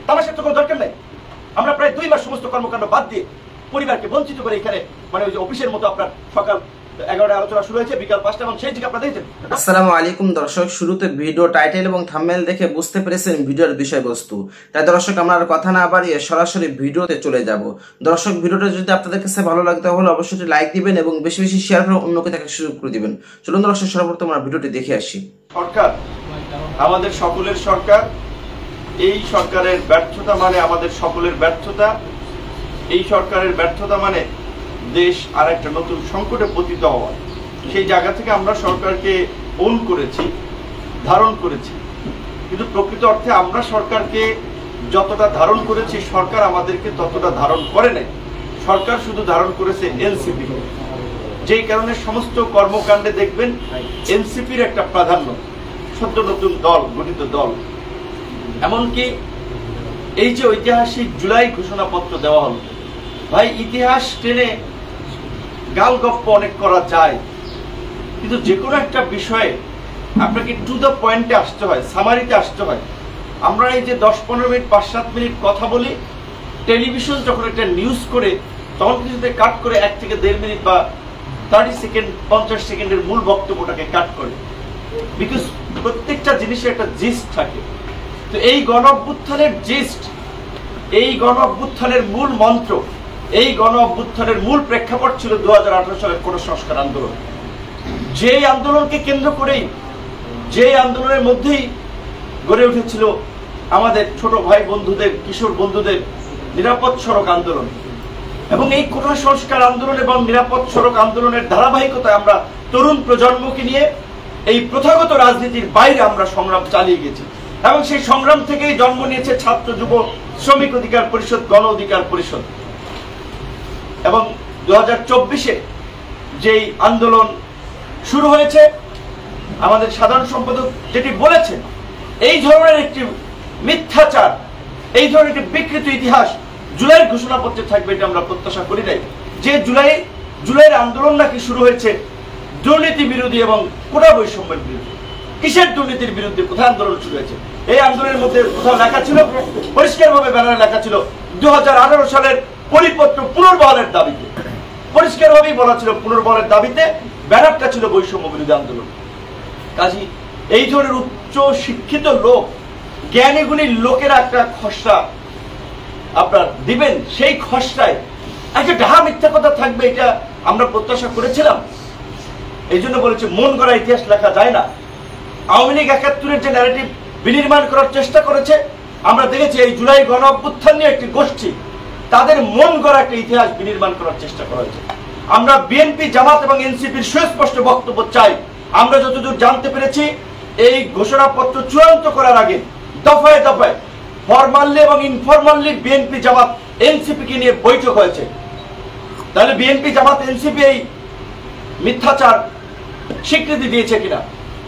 তামাশার তো কোনো দরকার নাই। আমরা প্রায় 2 মাস সমস্ত কর্মকাণ্ড বাদ দিয়ে পরিবারকে বঞ্চিত করে এখানে মানে ওই যে অফিসের মতো আপনার সকাল 11টায় আলোচনা শুরু হয়েছে, বিকাল 5টা, এবং সেই দিকে আপনারা দেখছেন। আসসালামু আলাইকুম দর্শক, শুরুতে ভিডিও টাইটেল এবং থাম্বনেল দেখে বুঝতে পেরেছেন ভিডিওর বিষয়বস্তু। তাই দর্শক আমরা আর কথা না বাড়িয়ে সরাসরি ভিডিওতে চলে যাব। দর্শক, ভিডিওটা যদি আপনাদের কাছে ভালো লাগে তাহলে অবশ্যই লাইক দিবেন এবং বেশি বেশি শেয়ার করে অন্যকে দেখার সুযোগ করে দিবেন। চলুন দর্শক, সর্বপ্রথম আমরা ভিডিওটি দেখে আসি। সরকার আমাদের সকলের সরকার, এই সরকারের ব্যর্থতা মানে আমাদের সকলের ব্যর্থতা। এই সরকারের ব্যর্থতা মানে দেশ আর একটা নতুন সংকটে পতিত হওয়া। সেই জায়গা থেকে আমরা সরকারকে ওন করেছি, ধারণ করেছি, কিন্তু প্রকৃত অর্থে আমরা সরকারকে যতটা ধারণ করেছি সরকার আমাদেরকে ততটা ধারণ করে নাই। সরকার শুধু ধারণ করেছে এনসিপি, যেই কারণে সমস্ত কর্মকাণ্ডে দেখবেন এনসিপির একটা প্রাধান্য, সদ্য নতুন দল গঠিত দল। এমনকি এই যে ঐতিহাসিক জুলাই ঘোষণাপত্র দেওয়া হলো, ভাই ইতিহাস টেনে গালগপ্প অনেক করা যায়, কিন্তু যে কোনো একটা বিষয়ে আপনাকে টু দ্য পয়েন্টে আসতে হয়, সামারিতে আসতে হয়। আমরা এই যে 10-15 মিনিট 5-7 মিনিট কথা বলি, টেলিভিশন যখন একটা নিউজ করে তখন কিছুতে কাট করে 1 থেকে 1.5 মিনিট বা 30 সেকেন্ড 50 সেকেন্ডের মূল বক্তব্যটাকে কাট করে, বিকজ প্রত্যেকটা জিনিসের একটা জিস্ট থাকে। তো এই গণ অভ্যুত্থানের জিস্ট, এই গণ অভ্যুত্থানের মূল মন্ত্র, এই গণ অভ্যুত্থানের মূল প্রেক্ষাপট ছিল 2018 সালের কোন সংস্কার আন্দোলন। যেই আন্দোলনকে কেন্দ্র করেই, যেই আন্দোলনের মধ্যেই গড়ে উঠেছিল আমাদের ছোট ভাই বন্ধুদের, কিশোর বন্ধুদের নিরাপদ সড়ক আন্দোলন। এবং এই কোটা সংস্কার আন্দোলন এবং নিরাপদ সড়ক আন্দোলনের ধারাবাহিকতায় আমরা তরুণ প্রজন্মকে নিয়ে এই প্রথাগত রাজনীতির বাইরে আমরা সংগ্রাম চালিয়ে গেছি। এবং সেই সংগ্রাম থেকেই জন্ম নিয়েছে ছাত্র, যুব, শ্রমিক অধিকার পরিষদ, গণ অধিকার পরিষদ। এবং 2024-এ যেই আন্দোলন শুরু হয়েছে, আমাদের সাধারণ সম্পাদক যেটি বলেছেন, এই ধরনের একটি মিথ্যাচার, এই ধরনের একটি বিকৃত ইতিহাস জুলাইয়ের ঘোষণাপত্রে থাকবে, এটা আমরা প্রত্যাশা করি নাই। যে জুলাইয়ের আন্দোলন নাকি শুরু হয়েছে দুর্নীতি বিরোধী এবং কোটা বৈষম্যের বিরুদ্ধে। কিসের দুর্নীতির বিরুদ্ধে? কোথায় আন্দোলন শুরু হয়েছে? এই আন্দোলনের মধ্যে কোথাও লেখা ছিল, পরিষ্কারভাবে ব্যানারে লেখা ছিল 2018 সালের পরিপত্র পুনর্বহালের দাবিতে। পরিষ্কারভাবেই বলা ছিল পুনর্বহালের দাবিতে, ব্যানারটা ছিল বৈষম্য বিরোধী আন্দোলন। কাজী এই ধরনের উচ্চ শিক্ষিত লোক, জ্ঞানীগুণী লোকেরা একটা খসড়া আপনার দিবেন, সেই খসড়ায় একটা ডাহা মিথ্যা কথা থাকবে, এটা আমরা প্রত্যাশা করেছিলাম। এই জন্য বলেছে মন গড়া ইতিহাস লেখা যায় না। আওয়ামী লীগ 71-এর যে ন্যারেটিভ বিনির্মাণ করার চেষ্টা করেছে, আমরা দেখেছি এই জুলাই গণ অভ্যুত্থান নিয়ে একটি গোষ্ঠী, তাদের মন গড়া একটা ইতিহাস বিনির্মাণ করার চেষ্টা করা হয়েছে। আমরা বিএনপি, জামাত এবং এনসিপির সুস্পষ্ট বক্তব্য চাই। আমরা যতদূর জানতে পেরেছি, এই ঘোষণাপত্র চূড়ান্ত করার আগে দফায় দফায় ফরমালি এবং ইনফরমালি বিএনপি, জামাত, এনসিপিকে নিয়ে বৈঠক হয়েছে। তাহলে বিএনপি, জামাত, এনসিপি এই মিথ্যাচার স্বীকৃতি দিয়েছে কিনা,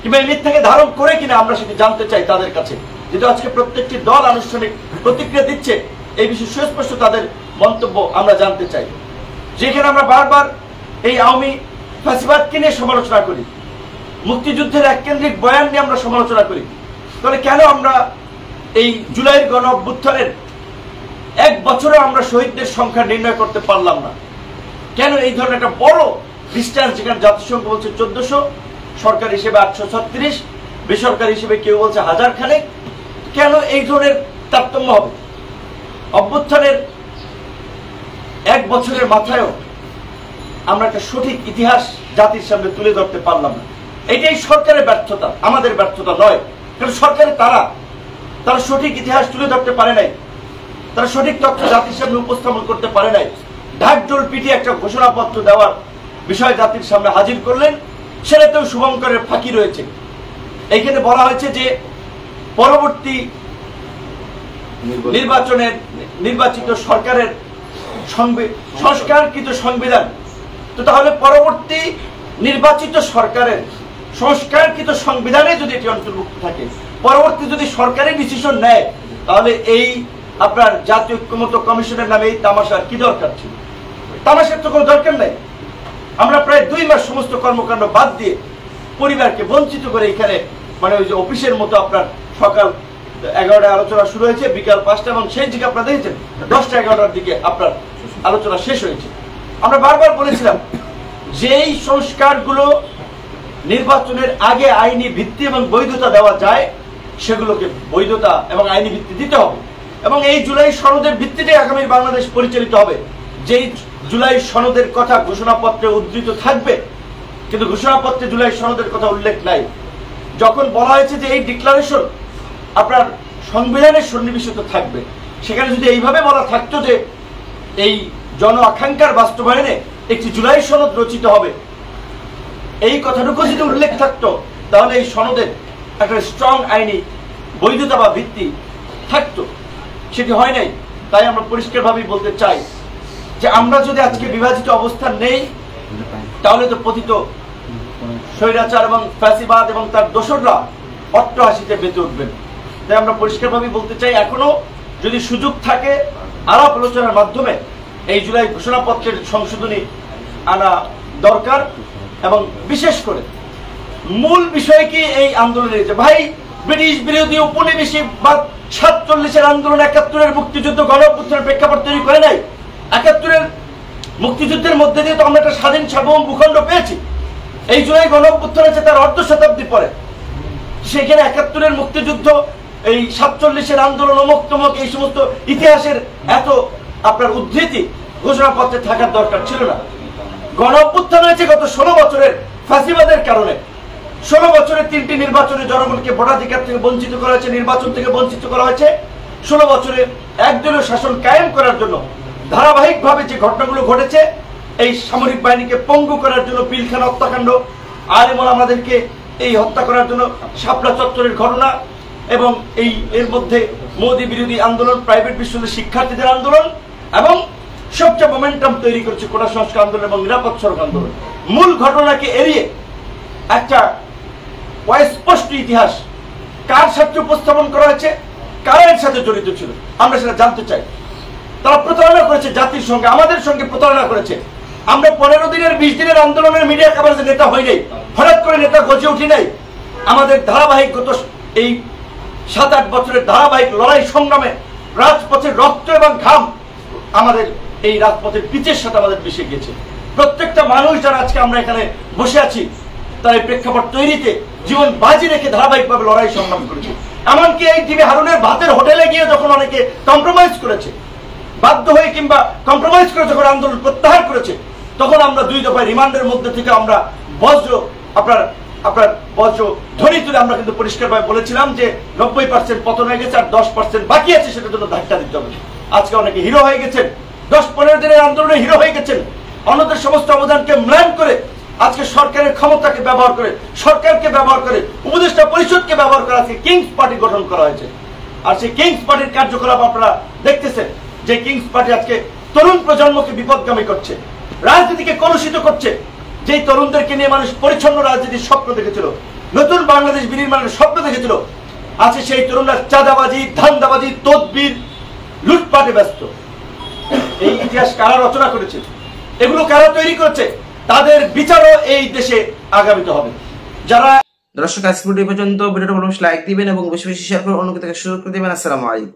কিংবা এই মিথ্যাকে ধারণ করে কিনা, আমরা সেটি জানতে চাই তাদের কাছে। যেহেতু আজকে প্রত্যেকটি দল আনুষ্ঠানিক প্রতিক্রিয়া দিচ্ছে, এই বিষয়ে সুস্পষ্ট তাদের মন্তব্য আমরা জানতে চাই। যেখানে আমরা বারবার এই আওয়ামী ফ্যাসিবাদকে নিয়ে সমালোচনা করি, মুক্তিযুদ্ধের এককেন্দ্রিক বয়ান নিয়ে আমরা সমালোচনা করি, তাহলে কেন আমরা এই জুলাইয়ের গণ অভ্যুত্থানের 1 বছরে আমরা শহীদদের সংখ্যা নির্ণয় করতে পারলাম না? কেন এই ধরনের একটা বড় ডিস্টেন্স, যেখানে জাতিসংঘ বলছে 1400, সরকার হিসেবে 836, বেসরকারি হিসেবে কেউ বলছে 1000 খানেক, কেন এই ধরনের তারতম্য হবে? অভ্যুত্থানের 1 বছরের মাথায়ও আমরা একটা সঠিক ইতিহাস জাতির সামনে তুলে ধরতে পারলাম না। এটাই সরকারের ব্যর্থতা, আমাদের ব্যর্থতা নয়। কারণ সরকারের তারা সঠিক ইতিহাস তুলে ধরতে পারে নাই, তারা সঠিক তথ্য জাতির সামনে উপস্থাপন করতে পারে নাই। ঢাকঢোল পিটিয়ে একটা ঘোষণাপত্র দেওয়ার বিষয় জাতির সামনে হাজির করলেন, সেটাতেও শুভঙ্করের ফাঁকি রয়েছে। এইখানে বলা হয়েছে যে পরবর্তী নির্বাচনের নির্বাচিত সরকারের সংস্কারকৃত সংবিধান, তো তাহলে পরবর্তী নির্বাচিত সরকারের সংস্কারকৃত সংবিধানে যদি এটি অন্তর্ভুক্ত থাকে, পরবর্তী যদি সরকারের ডিসিশন নেয়, তাহলে এই আপনার জাতীয় ঐক্যমত্য কমিশনের নামে এই তামাশার কি দরকার ছিল? তামাশার তো কোনো দরকার নাই। আমরা প্রায় 2 মাস সমস্ত কর্মকাণ্ড বাদ দিয়ে পরিবারকে বঞ্চিত করে এখানে মানে ওই যে অফিসের মতো আপনার সকাল 11টায় আলোচনা শুরু হয়েছে বিকাল 5টা, এবং সেই দিকে আপনারা দেখেছেন 10টা 11টার দিকে আপনার আলোচনা শেষ হয়েছে। আমরা বারবার বলেছিলাম যে এই সংস্কারগুলো নির্বাচনের আগে আইনি ভিত্তি এবং বৈধতা দেওয়া যায়, সেগুলোকে বৈধতা এবং আইনি ভিত্তি দিতে হবে, এবং এই জুলাই সনদের ভিত্তিতে আগামী বাংলাদেশ পরিচালিত হবে। যেই জুলাই সনদের কথা ঘোষণাপত্রে উদ্ধৃত থাকবে, কিন্তু ঘোষণাপত্রে জুলাই সনদের কথা উল্লেখ নাই। যখন বলা হয়েছে যে এই ডিক্লারেশন আপনার সংবিধানের সন্নিবেশিত থাকবে, সেখানে যদি এইভাবে বলা থাকতো যে এই জন আকাঙ্ক্ষার বাস্তবায়নে একটি জুলাই সনদ রচিত হবে, এই কথাটুকু যদি উল্লেখ থাকতো, তাহলে এই সনদের একটা স্ট্রং আইনি বৈধতা বা ভিত্তি থাকতো। সেটি হয় নাই। তাই আমরা পরিষ্কারভাবেই বলতে চাই যে আমরা যদি আজকে বিভাজিত অবস্থান নেই, তাহলে তো পতিত স্বৈরাচার এবং ফ্যাসিবাদ এবং তার দোসররা অট্টহাসিতে বেঁচে উঠবেন। তাই আমরা পরিষ্কারভাবেই বলতে চাই, এখনো যদি সুযোগ থাকে আলাপ আলোচনার মাধ্যমে এই জুলাই ঘোষণাপত্রের সংশোধনী আনা দরকার, এবং বিশেষ করে মূল বিষয় কি এই আন্দোলনের যে ভাই ব্রিটিশ বিরোধী উপনিবেশিকবাদ 47-এর আন্দোলন 71-এর মুক্তিযুদ্ধ গণঅভ্যুত্থানের প্রেক্ষাপট তৈরি করে নাই। 71-এর মুক্তিযুদ্ধের মধ্যে দিয়ে তো আমরা একটা স্বাধীন সার্বভৌম ভূখণ্ড পেয়েছি। এই জুলাই গণঅভ্যুত্থান আছে তার অর্ধ শতাব্দী পরে। সেখানে 71-এর মুক্তিযুদ্ধ, এই 47-এর আন্দোলন, অমুক তমুক এই সমস্ত ইতিহাসের এত আপনার উদ্ধৃতি ঘোষণাপত্রে থাকার দরকার ছিল না। গণঅভ্যুত্থান হয়েছে গত 16 বছরের ফ্যাসিবাদের কারণে। 16 বছরের 3টি নির্বাচনে জনগণকে ভোটাধিকার থেকে বঞ্চিত করা হয়েছে, নির্বাচন থেকে বঞ্চিত করা হয়েছে। 16 বছরে একদলীয় শাসন কায়েম করার জন্য ধারাবাহিকভাবে যে ঘটনাগুলো ঘটেছে, এই সামরিক বাহিনীকে পঙ্গু করার জন্য পিলখানা হত্যাকাণ্ড, আলেম ওলামাদেরকে এই হত্যা করার জন্য শাপলা চত্বরের ঘটনা, এবং এর মধ্যে মোদী বিরোধী আন্দোলন, প্রাইভেট বিশ্ববিদ্যালয়ের শিক্ষার্থীদের আন্দোলন, এবং সবচেয়ে মোমেন্টাম তৈরি করেছে কোটা সংস্কার আন্দোলন এবং নিরাপদ সড়ক আন্দোলন। মূল ঘটনাকে এড়িয়ে একটা অস্পষ্ট ইতিহাস কার সাথে উপস্থাপন করা হয়েছে, কারা এর সাথে জড়িত ছিল, আমরা সেটা জানতে চাই। তারা প্রতারণা করেছে জাতির সঙ্গে, আমাদের সঙ্গে প্রতারণা করেছে। আমরা 15 দিনের 20 দিনের আন্দোলনের মিডিয়া কভারেজে নেতা হই নাই, হঠাৎ করে নেতা গজে উঠি নাই। আমাদের ধারাবাহিক গত এই 7-8 বছরের ধারাবাহিক লড়াই সংগ্রামে রাজপথের রক্ত এবং ঘাম আমাদের এই রাজপথের পিচের সাথে আমাদের মিশে গিয়েছে। প্রত্যেকটা মানুষ যারা আজকে আমরা এখানে বসে আছি, তার এই প্রেক্ষাপট তৈরিতে জীবন বাজি রেখে ধারাবাহিকভাবে লড়াই সংগ্রাম করেছে। এমনকি এই টিভি হারুনের ভাতের হোটেলে গিয়ে যখন অনেকে কম্প্রোমাইজ করেছে, বাধ্য হয়ে কিংবা কম্প্রোমাইজ করে যখন আন্দোলন প্রত্যাহার করেছে, তখন আমরা 2 দফায় রিমান্ডের মধ্যে থেকে আমরা বজ্র ধ্বনি তুলে আমরা কিন্তু পরিষ্কারভাবে বলেছিলাম যে 90% পতন হয়ে গেছে, আর 10% বাকি আছে, সেটার জন্য ধাক্কা দিতে হবে। আজকে অনেকে হিরো হয়ে গেছেন, 10-15 দিনের আন্দোলনে হিরো হয়ে গেছেন। অন্যদের সমস্ত অবদানকে ম্লান করে আজকে সরকারের ক্ষমতাকে ব্যবহার করে, সরকারকে ব্যবহার করে, উপদেষ্টা পরিষদকে ব্যবহার করে আজকে কিংস পার্টি গঠন করা হয়েছে। আর সেই কিংস পার্টির কার্যকলাপ আপনারা দেখতেছেন যে কিংস পার্টি আজকে তরুণ প্রজন্মকে বিপদগামী করছে, রাজনীতিকে কলুষিত করছে। যেই তরুণদেরকে নিয়ে মানুষ পরিচ্ছন্ন রাজনীতির স্বপ্ন দেখেছিল, নতুন বাংলাদেশ বিনির্মাণের স্বপ্ন দেখেছিল, আছে সেই তরুণরা চাঁদাবাজি, ধান্দাবাজি, তদবির, লুটপাটে ব্যস্ত। এই ইতিহাস কারা রচনা করেছে, এগুলো কারা তৈরি করেছে, তাদের বিচারও এই দেশে আগামীতে হবে। যারা দর্শক আজকে ভিডিও পর্যন্ত, ভিডিওটা ভালো লাইক দিবেন এবং বেশি বেশি শেয়ার করে অন্যকে সুযোগ করে দিবেন। আসসালামু আলাইকুম।